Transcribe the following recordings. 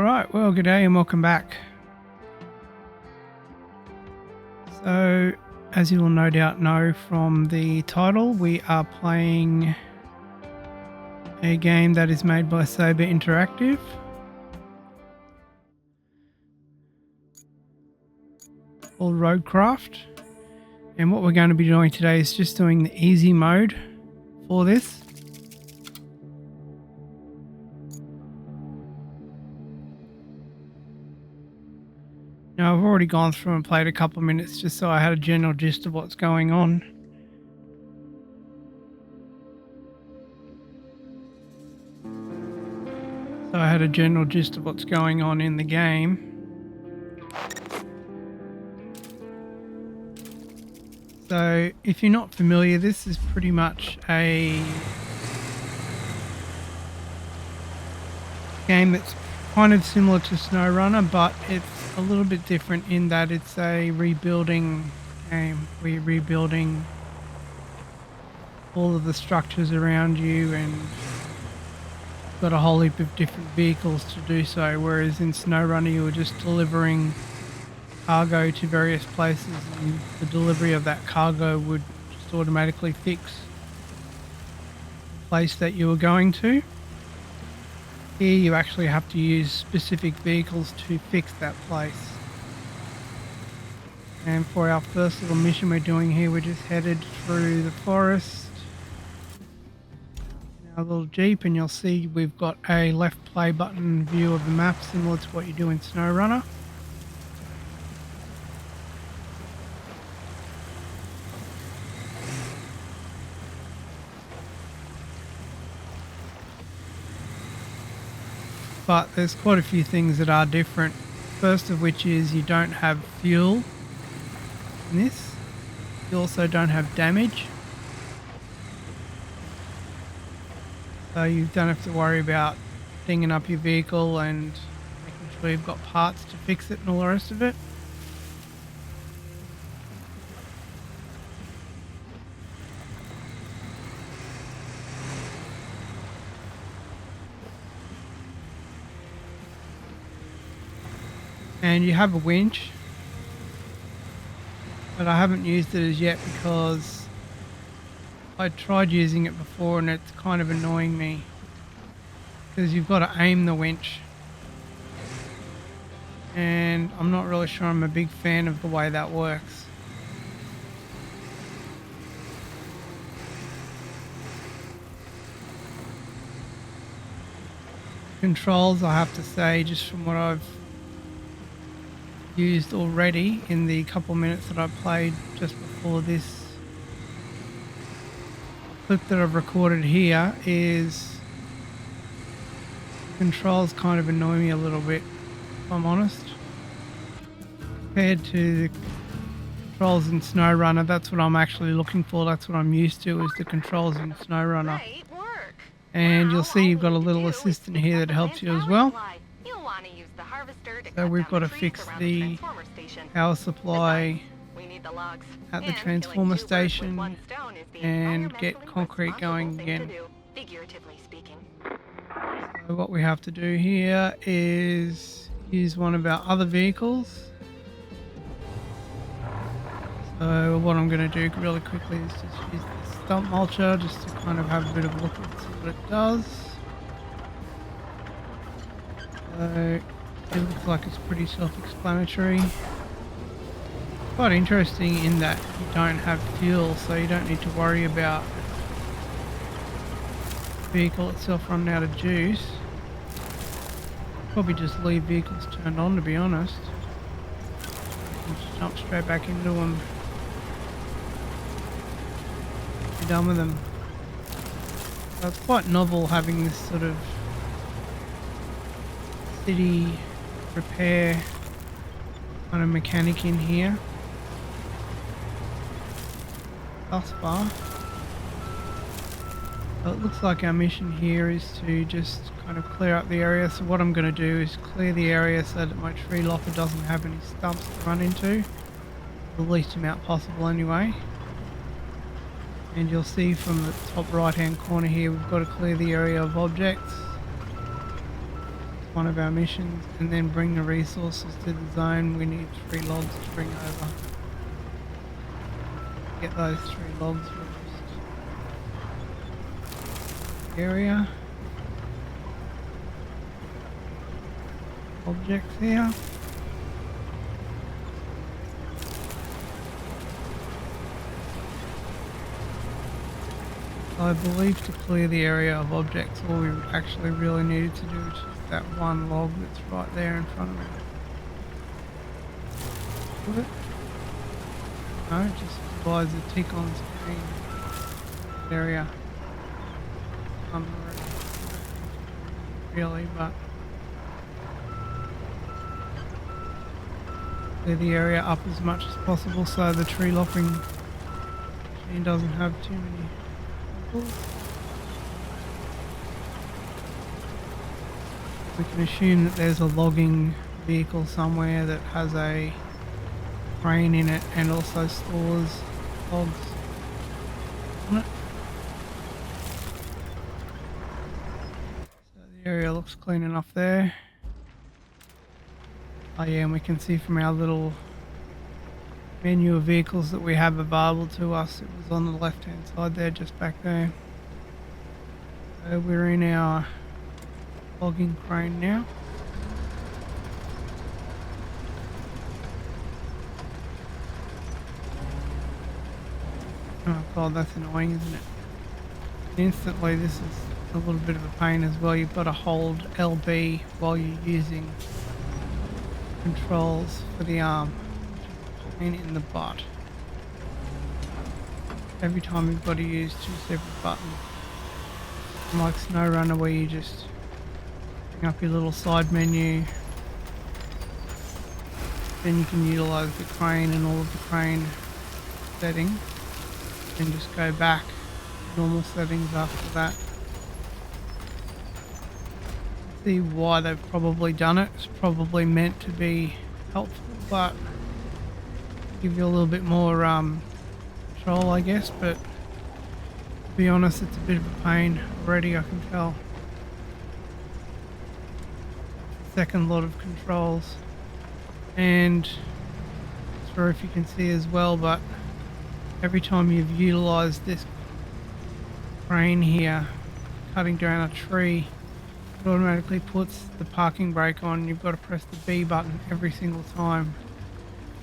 Alright, well, good day and welcome back. So, as you will no doubt know from the title, we are playing a game that is made by Saber Interactive. Called RoadCraft. And what we're going to be doing today is just doing the easy mode for this. Now, I've already gone through and played a couple of minutes just so I had a general gist of what's going on. So I had a general gist of what's going on in the game. So if you're not familiar, this is pretty much a game that's kind of similar to SnowRunner, but it's a little bit different in that it's a rebuilding game. We're rebuilding all of the structures around you and got a whole heap of different vehicles to do so, whereas in SnowRunner you were just delivering cargo to various places and the delivery of that cargo would just automatically fix the place that you were going to. Here you actually have to use specific vehicles to fix that place. And for our first little mission we're doing here, we're just headed through the forest in our little Jeep, and you'll see we've got a left play button view of the map similar to what you do in SnowRunner. But there's quite a few things that are different. First of which is you don't have fuel in this. You also don't have damage. So you don't have to worry about dinging up your vehicle and making sure you've got parts to fix it and all the rest of it. And you have a winch, but I haven't used it as yet because I tried using it before and it's kind of annoying me because you've got to aim the winch, and I'm not really sure I'm a big fan of the way that works. Controls, I have to say, just from what I've used already in the couple minutes that I played just before this clip that I've recorded here, is controls kind of annoy me a little bit, if I'm honest. Compared to the controls in SnowRunner, that's what I'm actually looking for, that's what I'm used to, is the controls in SnowRunner. And you'll see you've got a little assistant here that helps you as well. So we've got to fix the power supply at the transformer station and get concrete going again. So what we have to do here is use one of our other vehicles. So what I'm going to do really quickly is just use the stump mulcher just to kind of have a bit of a look at what it does. So it looks like it's pretty self-explanatory. Quite interesting in that you don't have fuel, so you don't need to worry about the vehicle itself running out of juice. Probably just leave vehicles turned on, to be honest. And just jump straight back into them. Be done with them. So it's quite novel having this sort of city repair kind of mechanic in here thus far. So it looks like our mission here is to just kind of clear up the area. So what I'm going to do is clear the area so that my tree locker doesn't have any stumps to run into, the least amount possible anyway. And you'll see from the top right hand corner here we've got to clear the area of objects. one of our missions, and then bring the resources to the zone. We need 3 logs to bring over. Get those 3 logs, we'll just area. Objects here. I believe to clear the area of objects, all we actually really needed to do is just that one log that's right there in front of me. With it? No, it just provides a tick on screen. Area. Really, but clear the area up as much as possible so the tree lopping machine doesn't have too many. We can assume that there's a logging vehicle somewhere that has a crane in it and also stores logs on it. So the area looks clean enough there. Oh yeah, and we can see from our little menu of vehicles that we have available to us, it was on the left hand side there, just back there. So we're in our logging crane now. Oh god, that's annoying, isn't it? Instantly, this is a little bit of a pain as well. You've got to hold LB while you're using controls for the arm. Pain in the butt. Every time you've got to use 2 separate buttons. Unlike SnowRunner where you just bring up your little side menu. Then you can utilise the crane and all of the crane settings. And just go back to normal settings after that. See why they've probably done it. It's probably meant to be helpful, but give you a little bit more control, I guess, but to be honest, it's a bit of a pain already, I can tell. Second lot of controls, and not sure if you can see as well, but every time you've utilized this crane here, cutting down a tree, it automatically puts the parking brake on. You've got to press the B button every single time.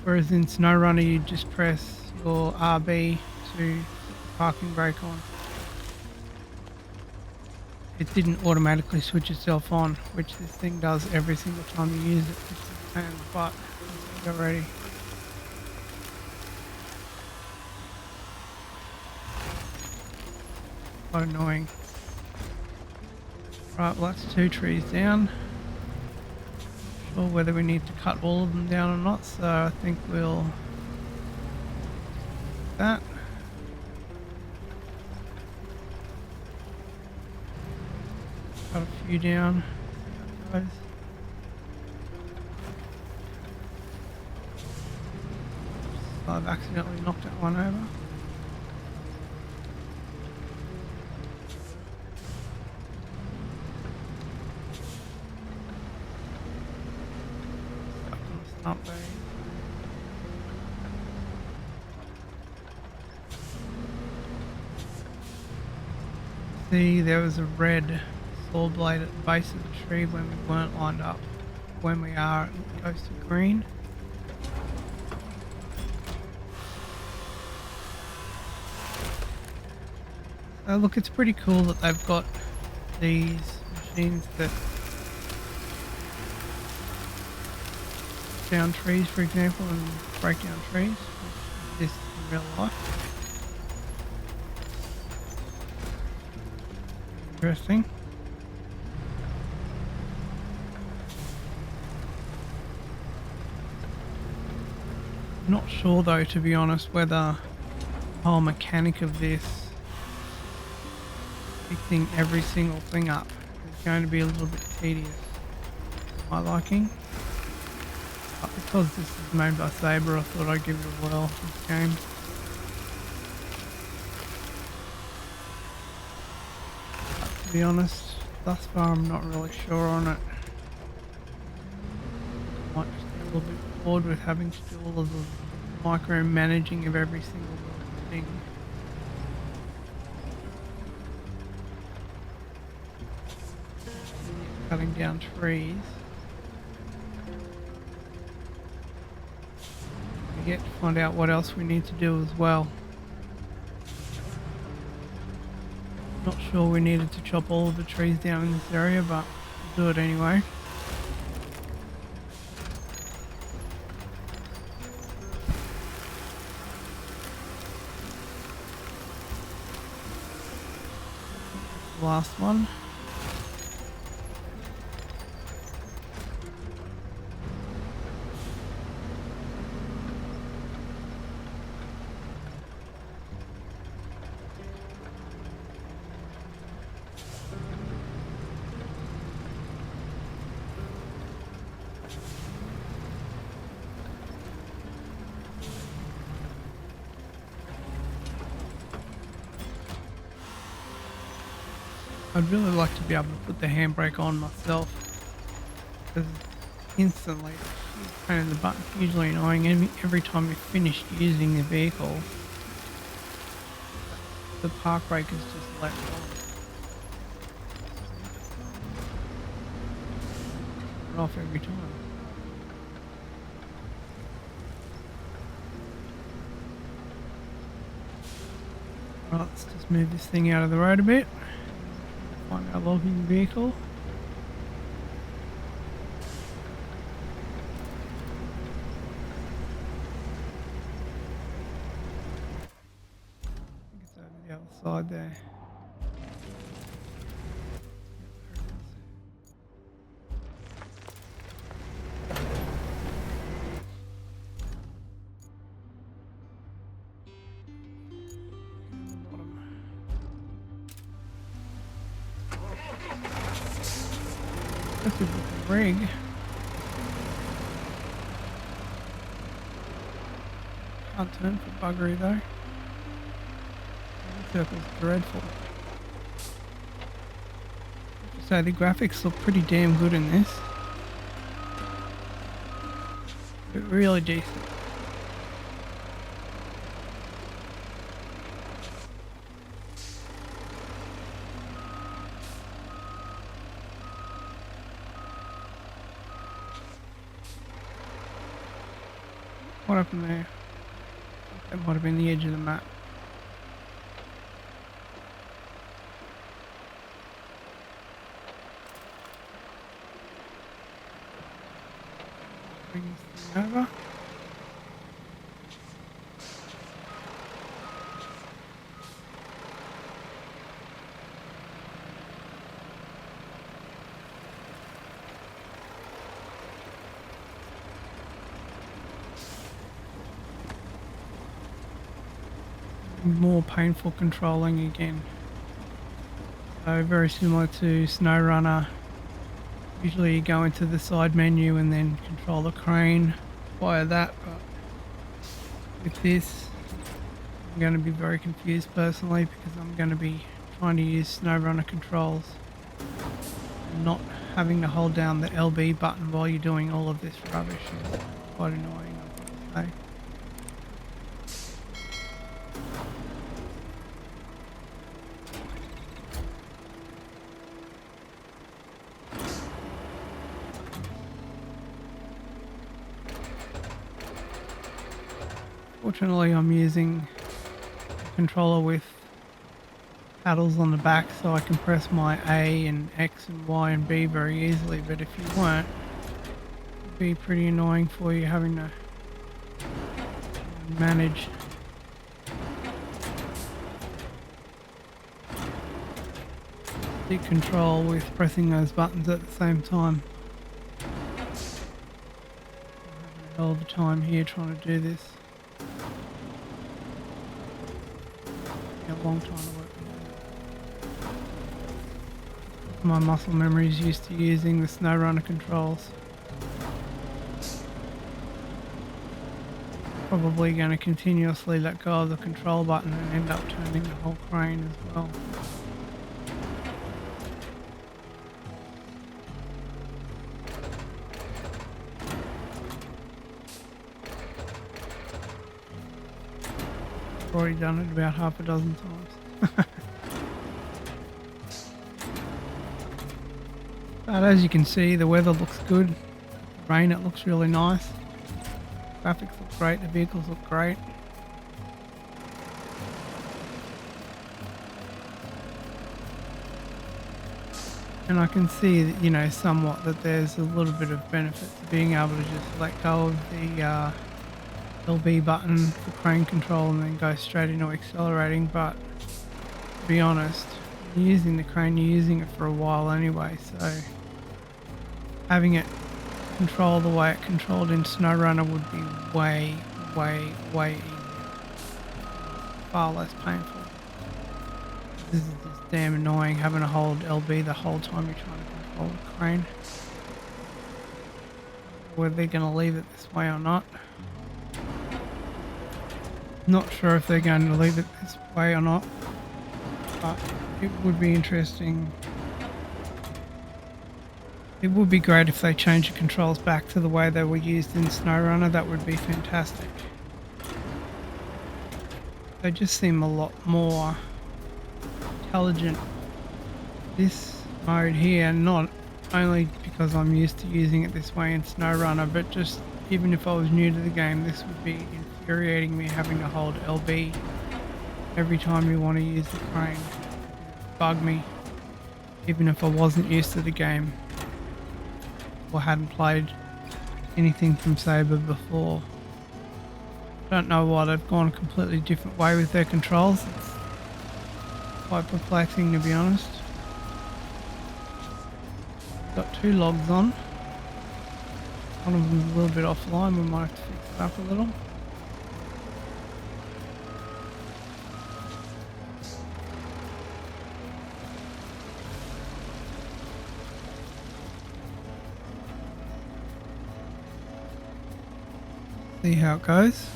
Whereas in SnowRunner, you just press your RB to put the parking brake on. It didn't automatically switch itself on, which this thing does every single time you use it. It's a pain in the butt. Let's go ready. Quite annoying. Right, well that's 2 trees down. Sure whether we need to cut all of them down or not, so I think we'll do that. Cut a few down. See how it goes. So I've accidentally knocked that one over. Up there. See, there was a red saw blade at the base of the tree when we weren't lined up. When we are, it goes to green. So look, it's pretty cool that they've got these machines that down trees, for example, and break down trees, which exists in real life. Interesting. Not sure though, to be honest, whether the whole mechanic of this, fixing every single thing up, is going to be a little bit tedious for my liking. But because this is made by Sabre, I thought I'd give it a whirl this game. But to be honest, thus far I'm not really sure on it. might just get a little bit bored with having to do all of the micromanaging of every single little thing. Cutting down trees. We get to find out what else we need to do as well. Not sure we needed to chop all of the trees down in this area, but we'll do it anyway. Last one. I'd really like to be able to put the handbrake on myself, because instantly it's a pain in the butt, hugely annoying. Every time you finish using the vehicle, the park brake is just let off every time. Right, let's just move this thing out of the road a bit. Find our logging vehicle. I think it's over the other side there. That's a good rig. Can't turn for buggery though. The circle's dreadful. So the graphics look pretty damn good in this. But really decent. What happened there? That might have been the edge of the map. Bring this thing over. More painful controlling again. So very similar to SnowRunner. Usually you go into the side menu and then control the crane via that, but with this I'm going to be very confused personally, because I'm going to be trying to use SnowRunner controls and not having to hold down the LB button while you're doing all of this rubbish is quite annoying, I've got to say. Fortunately, I'm using a controller with paddles on the back, so I can press my A and X and Y and B very easily, but if you weren't, it'd be pretty annoying for you having to manage the control with pressing those buttons at the same time. I'm having a hell of a time here trying to do this. A long time to work on. My muscle memory is used to using the SnowRunner controls. Probably going to continuously let go of the control button and end up turning the whole crane as well. Already done it about half a dozen times. But as you can see, the weather looks good. Rain, it looks really nice. Graphics look great, the vehicles look great. And I can see that, you know, somewhat that there's a little bit of benefit to being able to just let go of the LB button for crane control and then go straight into accelerating. But to be honest, you're using the crane, you're using it for a while anyway, so having it control the way it controlled in SnowRunner would be way easier. Far less painful. This is just damn annoying having to hold LB the whole time you're trying to control the crane. Whether they're going to leave it this way or not. Not sure if they're going to leave it this way or not, but it would be interesting. It would be great if they changed the controls back to the way they were used in SnowRunner. That would be fantastic. They just seem a lot more intelligent. This mode here, not only because I'm used to using it this way in SnowRunner, but just even if I was new to the game, this would be infuriating me having to hold LB every time you want to use the crane. Bug me, even if I wasn't used to the game or hadn't played anything from Saber before. Don't know why they've gone a completely different way with their controls. It's quite perplexing, to be honest. Got 2 logs on. One of them's a little bit offline, we might have to fix it up a little. See how it goes.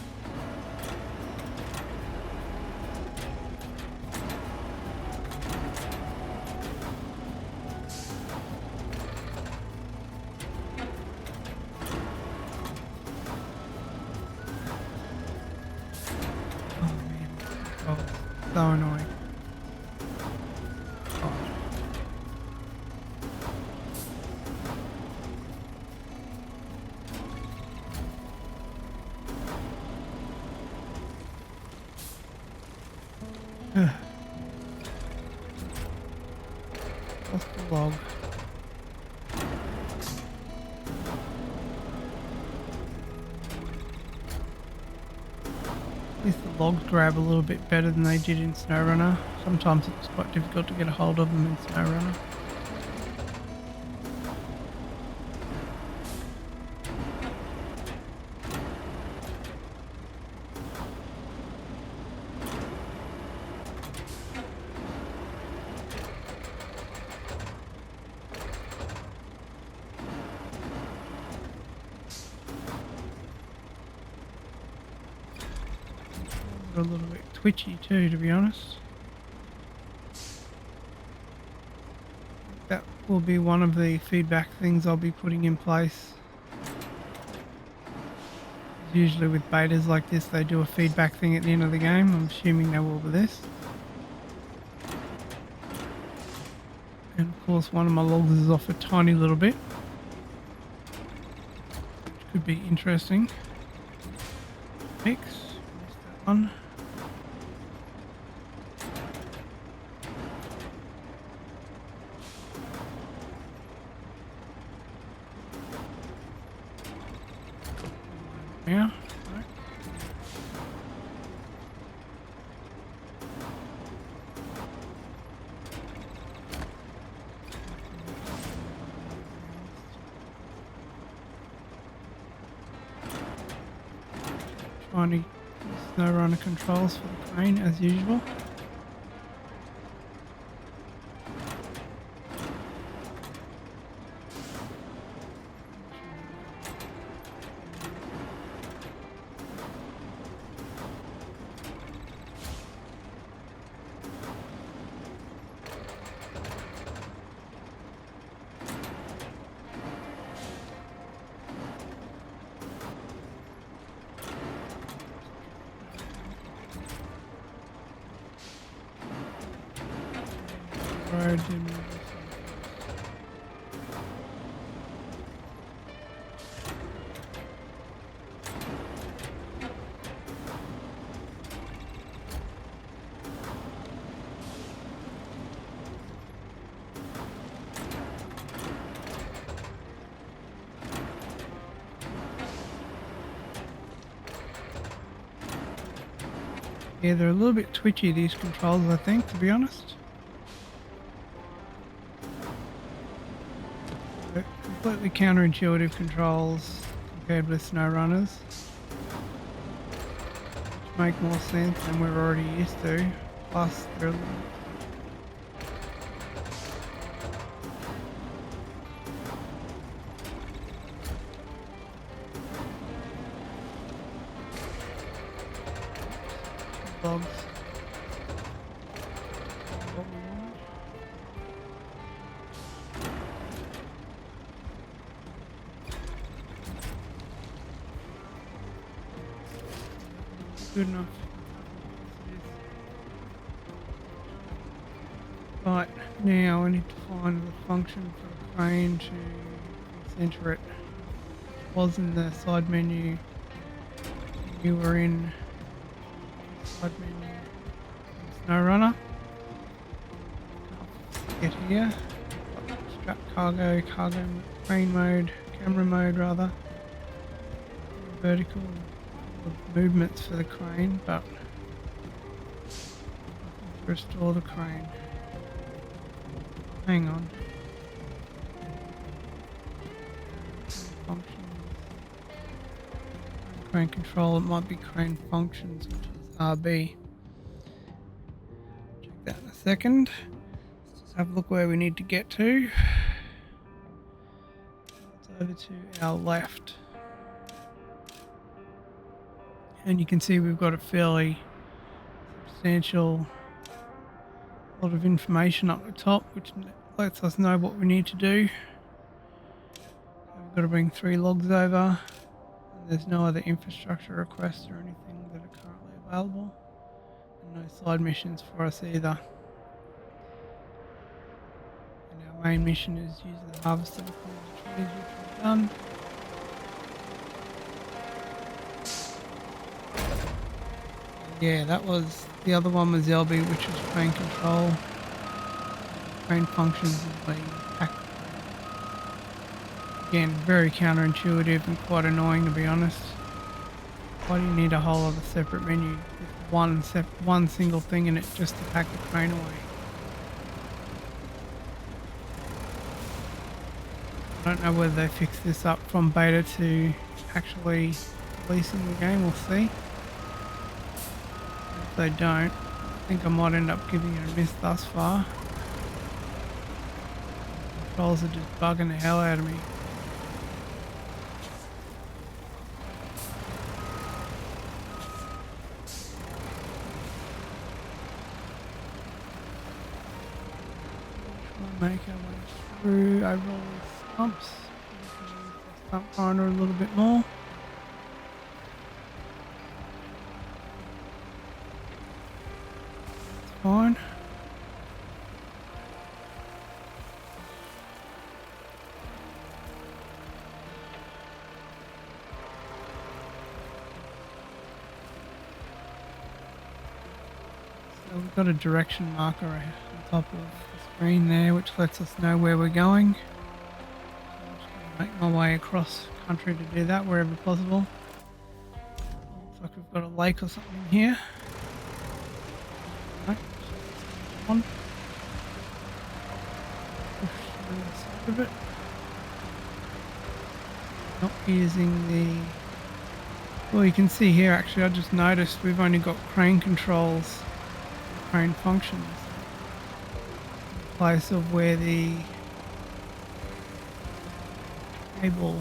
So annoying. What's the log? At least the logs grab a little bit better than they did in SnowRunner. Sometimes it's quite difficult to get a hold of them in SnowRunner. A little bit twitchy too, to be honest. That will be one of the feedback things I'll be putting in place. Usually with betas like this, they do a feedback thing at the end of the game. I'm assuming they will with this. And of course one of my logs is off a tiny little bit, which could be interesting. Fix. Missed that one. Yeah. Right. Trying to use SnowRunner controls for the crane as usual. did move this Yeah, they're a little bit twitchy, these controls, I think, to be honest. They're completely counterintuitive controls compared with SnowRunners, which make more sense than we're already used to. Plus, they're a little bugs. What we want. Good enough. Right, now I need to find the function for the crane to center it. It was in the side menu. You were in side menu in SnowRunner. Get here. Strap cargo, crane mode, camera mode rather. Vertical movements for the crane, but restore the crane. Hang on. Functions. Crane control, it might be crane functions, which is RB. Check that in a second. Let's just have a look where we need to get to. It's over to our left. And you can see we've got a fairly substantial lot of information up the top, which lets us know what we need to do. We've got to bring 3 logs over. And there's no other infrastructure requests or anything that are currently available. And no side missions for us either. And our main mission is use the harvester to clear the trees, which we've done. Yeah, that was the other one was LB, which was crane control. Crane functions is being hacked. Again, very counterintuitive and quite annoying, to be honest. Why do you need a whole other separate menu with one single thing in it just to pack the crane away? I don't know whether they fix this up from beta to actually releasing the game. We'll see. If they don't, I think I might end up giving it a miss thus far. The controls are just bugging the hell out of me. Make our way through over all these stumps. Stump grinder a little bit more. That's fine. So we've got a direction marker on top of screen there, which lets us know where we're going. So I'm just going to make my way across country to do that wherever possible. Looks like we've got a lake or something here. Right, on. Push to the side of it. Not using the... Well, you can see here actually, I just noticed we've only got crane controls, crane functions. Place of where the cable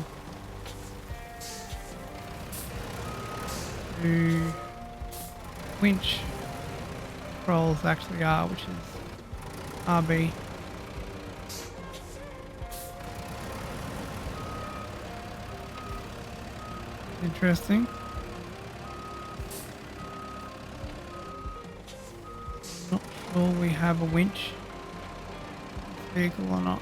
to winch controls actually are, which is RB. Interesting. Not sure we have a winch vehicle or not.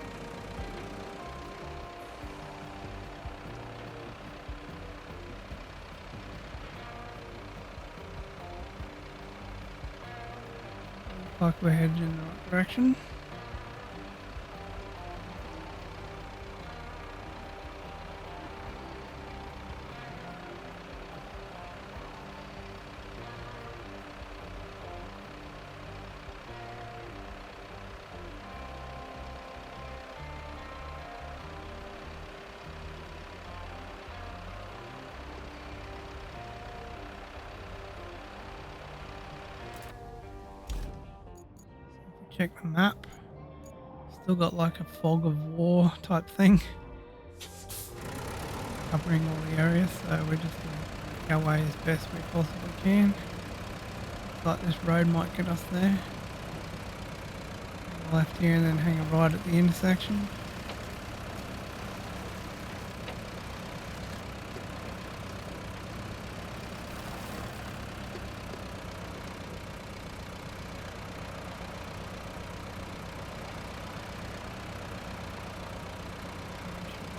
Looks like we're headed in the right direction. Check the map. Still got like a fog of war type thing covering all the areas, so we're just going to make our way as best we possibly can. Looks like this road might get us there. Hang a left here and then hang a right at the intersection.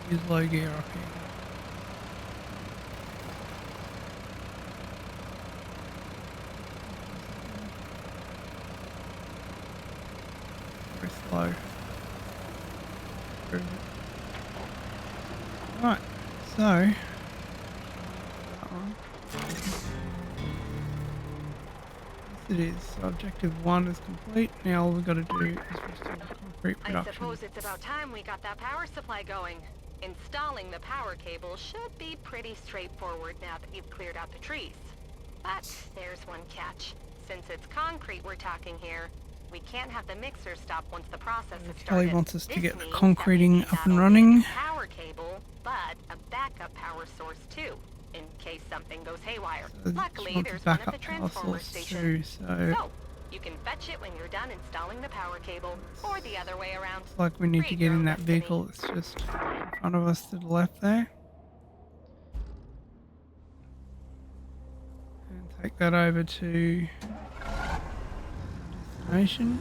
Use low gear up here. Very slow. Right, so that one. Yes, it is. So objective 1 is complete. Now all we've got to do is restore the concrete production. I suppose it's about time we got that power supply going. Installing the power cable should be pretty straightforward now that you've cleared out the trees. But there's one catch. Since it's concrete we're talking here, we can't have the mixer stop once the process is started. Kelly wants us to get the This means concreting that we up need and not only running. a power cable, but a backup power source too, in case something goes haywire. So Luckily, there's one at the transformer too, station. so You can fetch it when you're done installing the power cable, or the other way around. looks like we need to Read get your in own that destiny. vehicle that's just in front of us to the left there. And take that over to destination.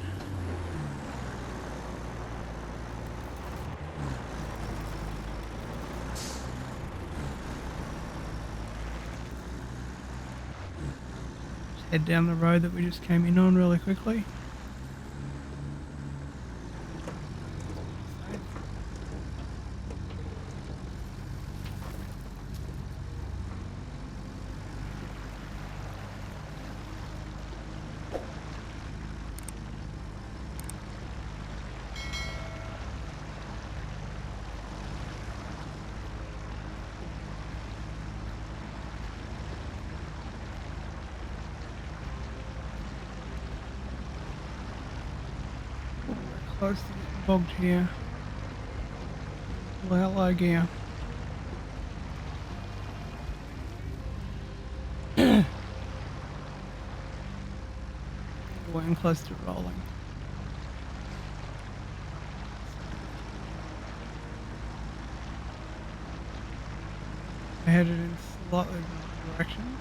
Just head down the road that we just came in on really quickly. Close to getting bogged here. Pull out low gear. We're getting close to rolling. We're headed in slightly the wrong direction.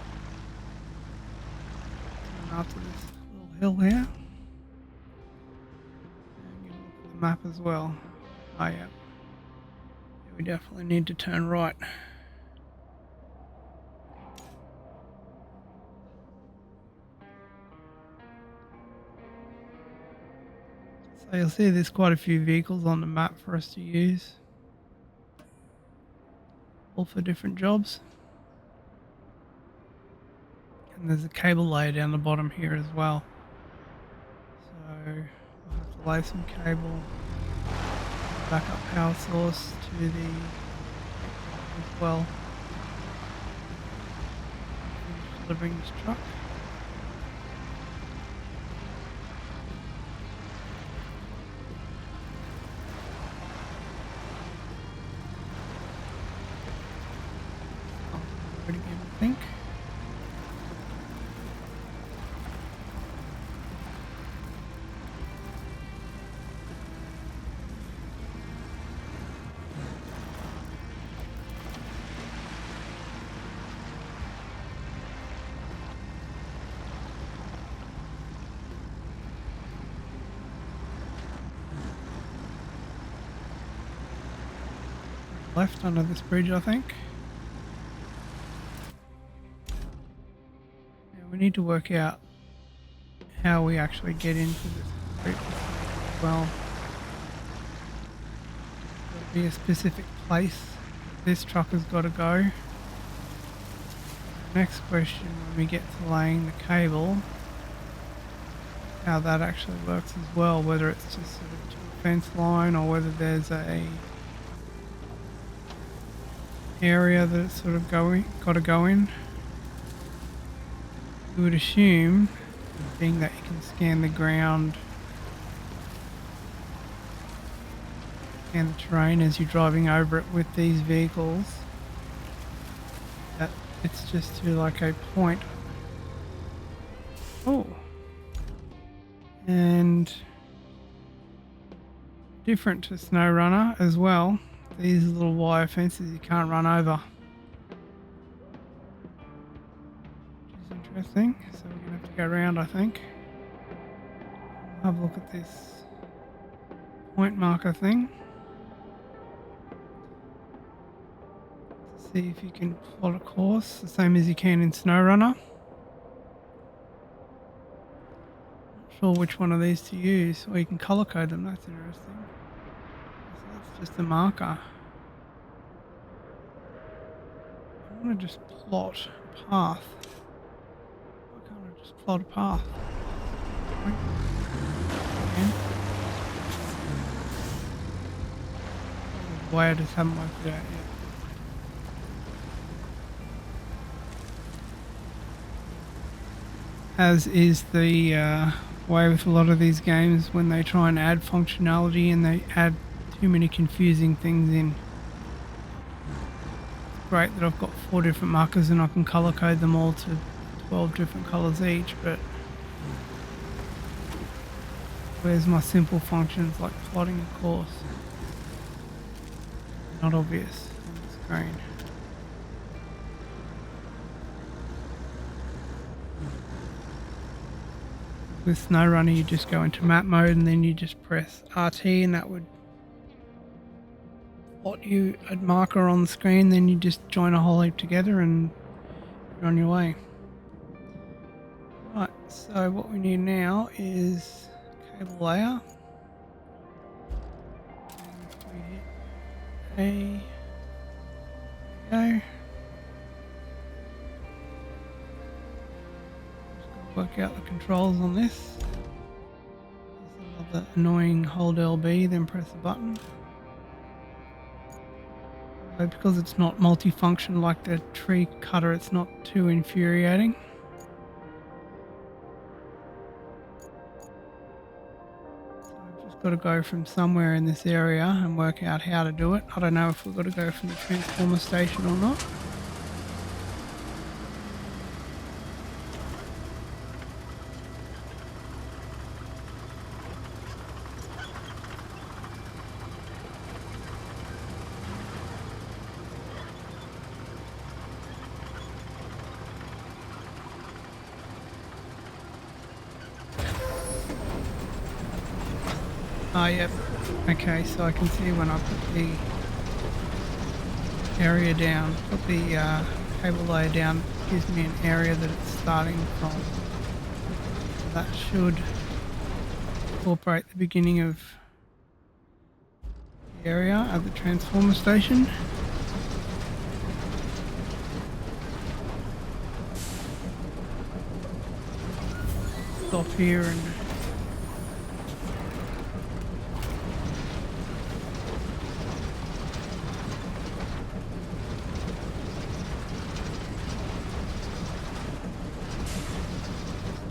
Turn after this little hill here. Map as well. Oh yeah. We definitely need to turn right. So you'll see there's quite a few vehicles on the map for us to use. All for different jobs. And there's a cable layer down the bottom here as well. So we'll have to lay some cable, backup power source to the as well. Finish delivering this truck. Pretty good, I think. left under this bridge, I think. Yeah, we need to work out how we actually get into this concrete as well. There'll be a specific place this truck has got to go. Next question, when we get to laying the cable, how that actually works as well, whether it's just sort of to a fence line or whether there's a area that it's sort of got to go in. We would assume, being that you can scan the ground and the terrain as you're driving over it with these vehicles, that it's just to like a point. Oh, and different to SnowRunner as well, these little wire fences you can't run over, which is interesting. So we're gonna have to go around, I think. We'll have a look at this point marker thing. See if you can plot a course the same as you can in SnowRunner. Not sure which one of these to use, or you can color code them. That's interesting. So that's just a marker. I want to just plot a path. Why can't I just plot a path? Okay. Why I just haven't worked it out yet. As is the way with a lot of these games when they try and add functionality and they add too many confusing things in. It's great that I've got 4 different markers and I can color code them all to 12 different colors each, but where's my simple functions like plotting a course? Not obvious on the screen. With SnowRunner, you just go into map mode and then you just press RT and that would plot you a marker on the screen. Then you just join a whole heap together and you're on your way. Right, so what we need now is cable layer. And if we hit A, there we go. Work out the controls on this. There's another annoying hold LB, then press a button. Because it's not multifunction like the tree cutter, it's not too infuriating. So I've just got to go from somewhere in this area and work out how to do it. I don't know if we've got to go from the transformer station or not. Ah, yep. Okay, so I can see when I put the area down, put the cable layer down, it gives me an area that it's starting from. So that should incorporate the beginning of the area at the transformer station. Stop here and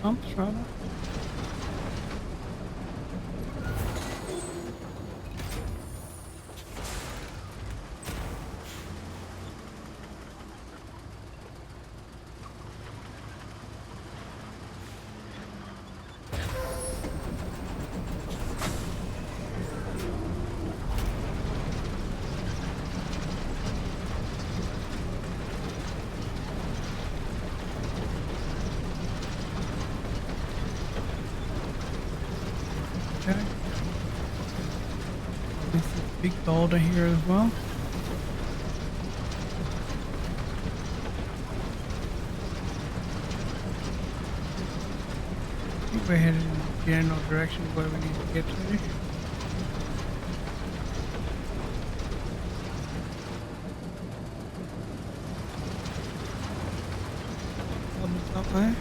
pumps rather. Okay. This is a big boulder here as well. think we're headed in the general direction of where we need to get to. What's up there?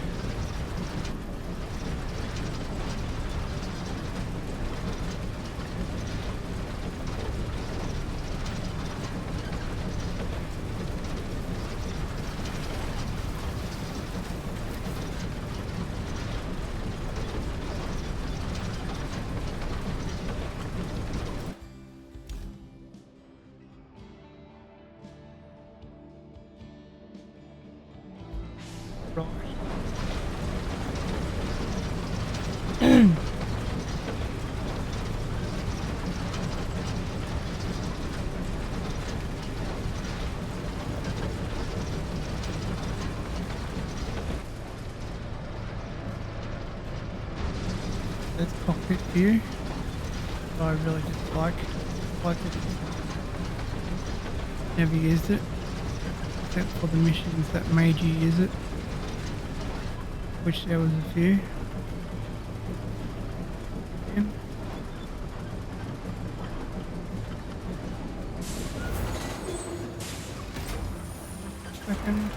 Right. That's cockpit view. I really just like it. Never used it, except for the missions that made you use it, which there was a few. Yeah. Second.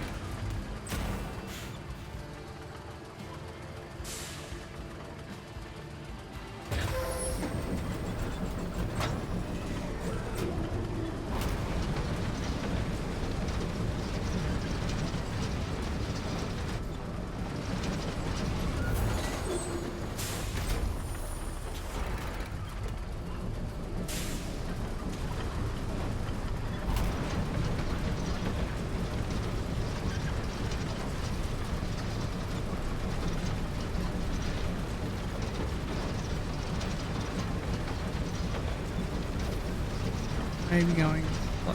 Maybe going slow.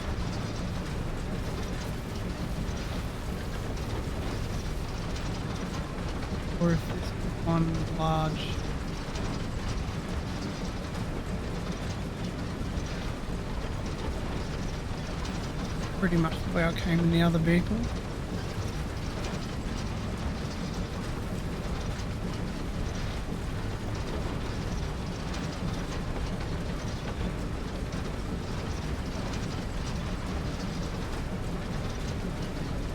Or if this one large pretty much the way I came in the other vehicle.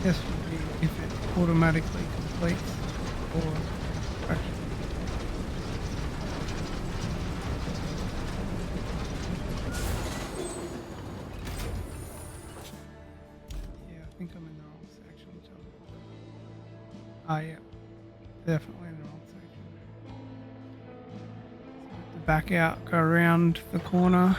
This would be if it automatically completes or actually. Yeah, I think I'm in the wrong section. Ah, yeah, definitely in the wrong section. So I have to back out, go around the corner.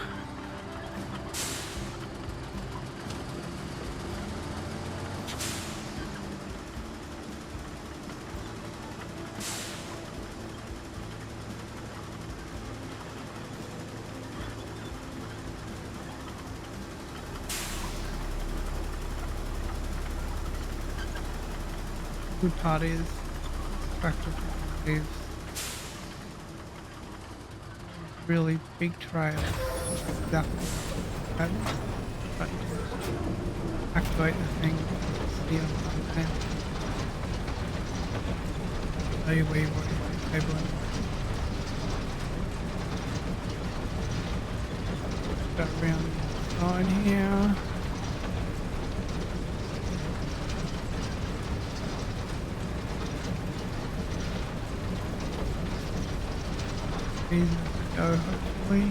Good part is tractor leaves really big trails. Exactly. But you just activate the thing, see it on there. Show you where you want your cable in. Go around the side here. Easy to go, hopefully.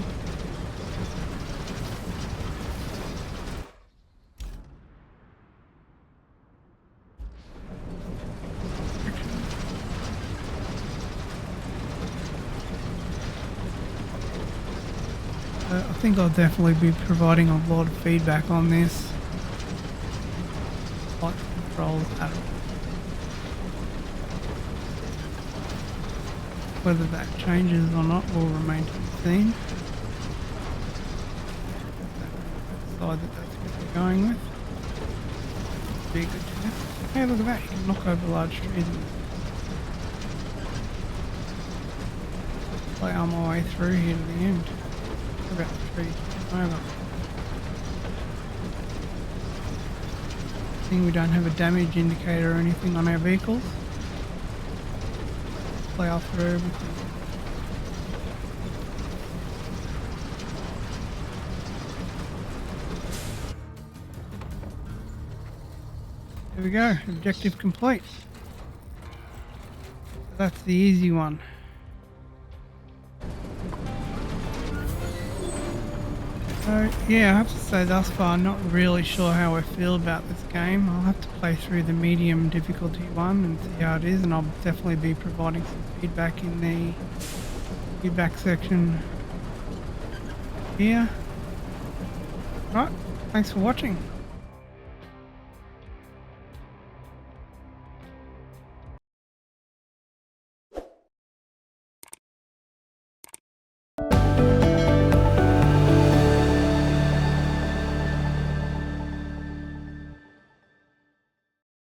I think I'll definitely be providing a lot of feedback on this. Flight controls at all. Whether that changes or not will remain to be seen. Decide that that's what we're going with. Be a good test. Hey, look at that! You can knock over large trees. Play on my way through here to the end. What about the trees? Over. Seeing we don't have a damage indicator or anything on our vehicles. plough through everything. There we go, objective complete. So that's the easy one. So yeah, I have to say thus far I'm not really sure how I feel about this game. I'll have to play through the medium difficulty one and see how it is, and I'll definitely be providing some feedback in the feedback section here. Right, thanks for watching.